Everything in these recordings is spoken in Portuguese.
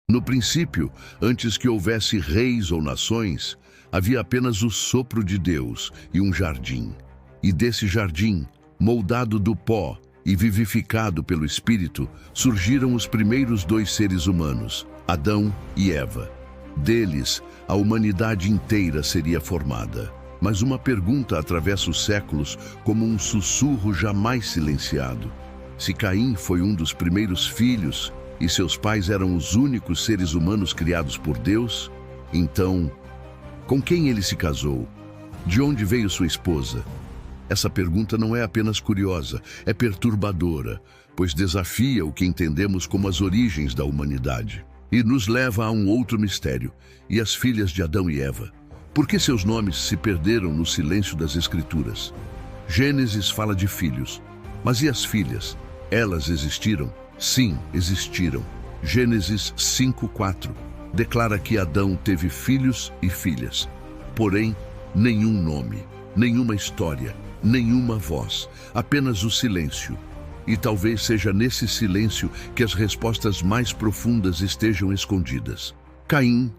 No princípio, antes que houvesse reis ou nações, havia apenas o sopro de Deus e um jardim. E desse jardim, moldado do pó e vivificado pelo Espírito, surgiram os primeiros dois seres humanos, Adão e Eva. Deles, a humanidade inteira seria formada. Mas uma pergunta atravessa os séculos como um sussurro jamais silenciado. Se Caim foi um dos primeiros filhos e seus pais eram os únicos seres humanos criados por Deus, então, com quem ele se casou? De onde veio sua esposa? Essa pergunta não é apenas curiosa, é perturbadora, pois desafia o que entendemos como as origens da humanidade. E nos leva a um outro mistério, e as filhas de Adão e Eva. Por que seus nomes se perderam no silêncio das Escrituras? Gênesis fala de filhos, mas e as filhas? Elas existiram? Sim, existiram. Gênesis 5:4 declara que Adão teve filhos e filhas, porém, nenhum nome, nenhuma história, nenhuma voz, apenas o silêncio. E talvez seja nesse silêncio que as respostas mais profundas estejam escondidas. Caim,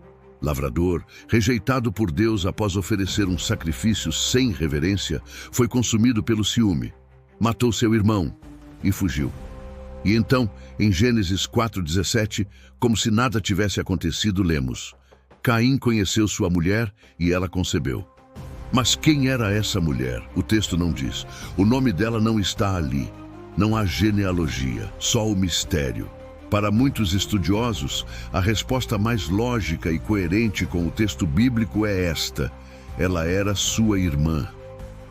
lavrador, rejeitado por Deus após oferecer um sacrifício sem reverência, foi consumido pelo ciúme, matou seu irmão e fugiu. E então, em Gênesis 4:17, como se nada tivesse acontecido, lemos: Caim conheceu sua mulher e ela concebeu. Mas quem era essa mulher? O texto não diz. O nome dela não está ali. Não há genealogia, só o mistério. Para muitos estudiosos, a resposta mais lógica e coerente com o texto bíblico é esta: ela era sua irmã,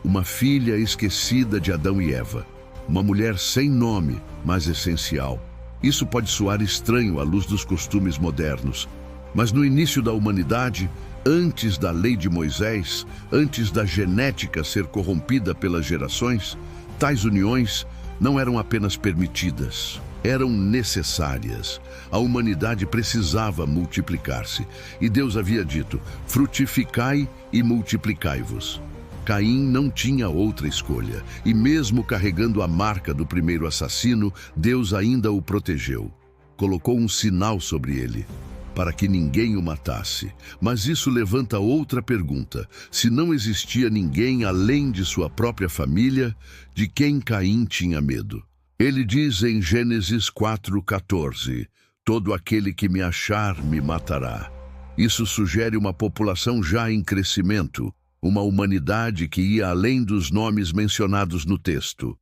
uma filha esquecida de Adão e Eva, uma mulher sem nome, mas essencial. Isso pode soar estranho à luz dos costumes modernos, mas no início da humanidade, antes da lei de Moisés, antes da genética ser corrompida pelas gerações, tais uniões não eram apenas permitidas, eram necessárias. A humanidade precisava multiplicar-se, e Deus havia dito: frutificai e multiplicai-vos. Caim não tinha outra escolha, e mesmo carregando a marca do primeiro assassino, Deus ainda o protegeu. Colocou um sinal sobre ele, para que ninguém o matasse. Mas isso levanta outra pergunta: se não existia ninguém além de sua própria família, de quem Caim tinha medo? Ele diz em Gênesis 4:14, todo aquele que me achar me matará. Isso sugere uma população já em crescimento, uma humanidade que ia além dos nomes mencionados no texto.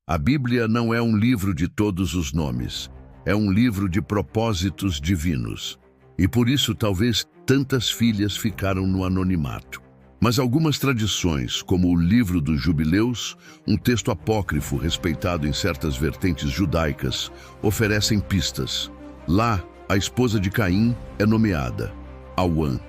A Bíblia não é um livro de todos os nomes, é um livro de propósitos divinos. E por isso talvez tantas filhas ficaram no anonimato. Mas algumas tradições, como o Livro dos Jubileus, um texto apócrifo respeitado em certas vertentes judaicas, oferecem pistas. Lá, a esposa de Caim é nomeada Auã,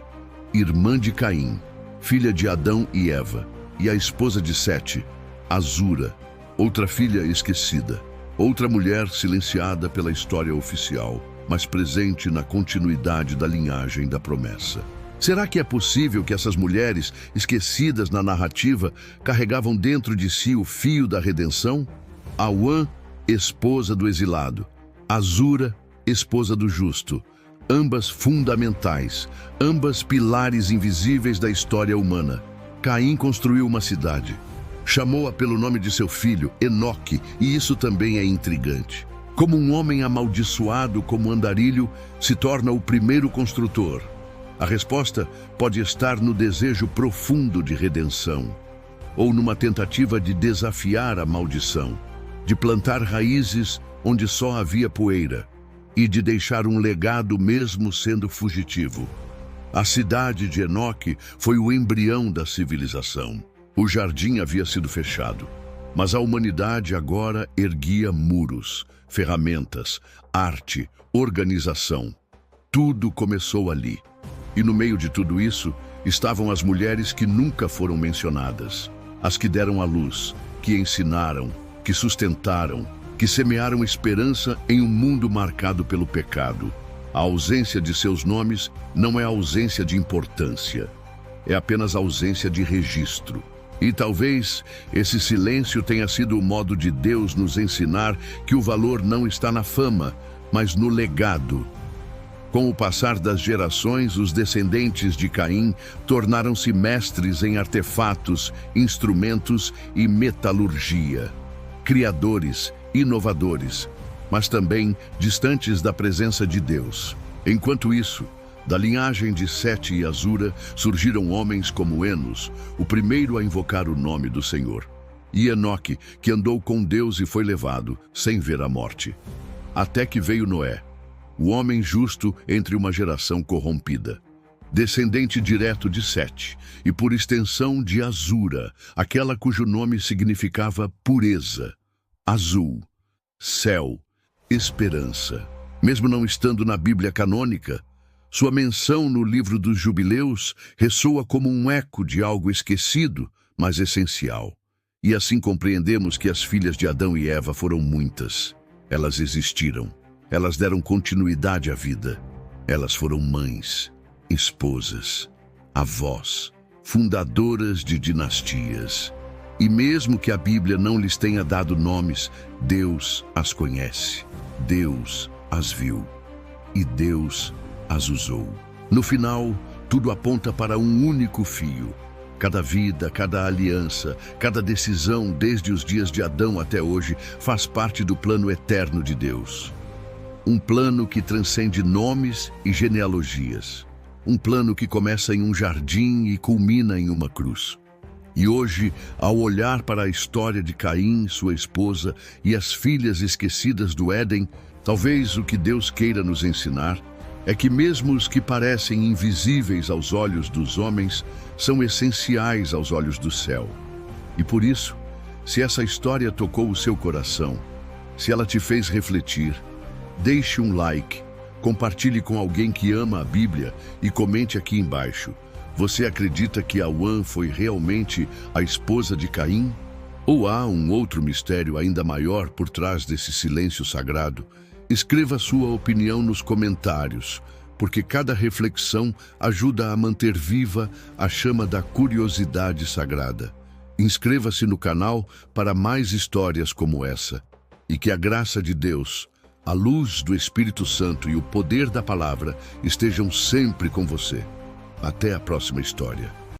irmã de Caim, filha de Adão e Eva, e a esposa de Sete, Azura, outra filha esquecida, outra mulher silenciada pela história oficial, mas presente na continuidade da linhagem da promessa. Será que é possível que essas mulheres, esquecidas na narrativa, carregavam dentro de si o fio da redenção? Auã, esposa do exilado. Azura, esposa do justo. Ambas fundamentais, ambas pilares invisíveis da história humana. Caim construiu uma cidade. Chamou-a pelo nome de seu filho, Enoque, e isso também é intrigante. Como um homem amaldiçoado como andarilho se torna o primeiro construtor? A resposta pode estar no desejo profundo de redenção, ou numa tentativa de desafiar a maldição, de plantar raízes onde só havia poeira, e de deixar um legado mesmo sendo fugitivo. A cidade de Enoque foi o embrião da civilização. O jardim havia sido fechado, mas a humanidade agora erguia muros, ferramentas, arte, organização. Tudo começou ali. E no meio de tudo isso, estavam as mulheres que nunca foram mencionadas, as que deram à luz, que ensinaram, que sustentaram, que semearam esperança em um mundo marcado pelo pecado. A ausência de seus nomes não é ausência de importância, é apenas ausência de registro. E talvez esse silêncio tenha sido o modo de Deus nos ensinar que o valor não está na fama, mas no legado. Com o passar das gerações, os descendentes de Caim tornaram-se mestres em artefatos, instrumentos e metalurgia. Criadores, inovadores, mas também distantes da presença de Deus. Enquanto isso, da linhagem de Sete e Azura surgiram homens como Enos, o primeiro a invocar o nome do Senhor, e Enoque, que andou com Deus e foi levado, sem ver a morte. Até que veio Noé, o homem justo entre uma geração corrompida, descendente direto de Sete, e por extensão de Azura, aquela cujo nome significava pureza, azul, céu, esperança. Mesmo não estando na Bíblia canônica, sua menção no livro dos Jubileus ressoa como um eco de algo esquecido, mas essencial. E assim compreendemos que as filhas de Adão e Eva foram muitas. Elas existiram. Elas deram continuidade à vida. Elas foram mães, esposas, avós, fundadoras de dinastias. E mesmo que a Bíblia não lhes tenha dado nomes, Deus as conhece. Deus as viu. E Deus as usou. No final, tudo aponta para um único fio. Cada vida, cada aliança, cada decisão, desde os dias de Adão até hoje, faz parte do plano eterno de Deus. Um plano que transcende nomes e genealogias. Um plano que começa em um jardim e culmina em uma cruz. E hoje, ao olhar para a história de Caim, sua esposa e as filhas esquecidas do Éden, talvez o que Deus queira nos ensinar é que mesmo os que parecem invisíveis aos olhos dos homens são essenciais aos olhos do céu. E por isso, se essa história tocou o seu coração, se ela te fez refletir, deixe um like, compartilhe com alguém que ama a Bíblia e comente aqui embaixo. Você acredita que Awan foi realmente a esposa de Caim? Ou há um outro mistério ainda maior por trás desse silêncio sagrado? Escreva sua opinião nos comentários, porque cada reflexão ajuda a manter viva a chama da curiosidade sagrada. Inscreva-se no canal para mais histórias como essa. E que a graça de Deus, a luz do Espírito Santo e o poder da palavra estejam sempre com você. Até a próxima história.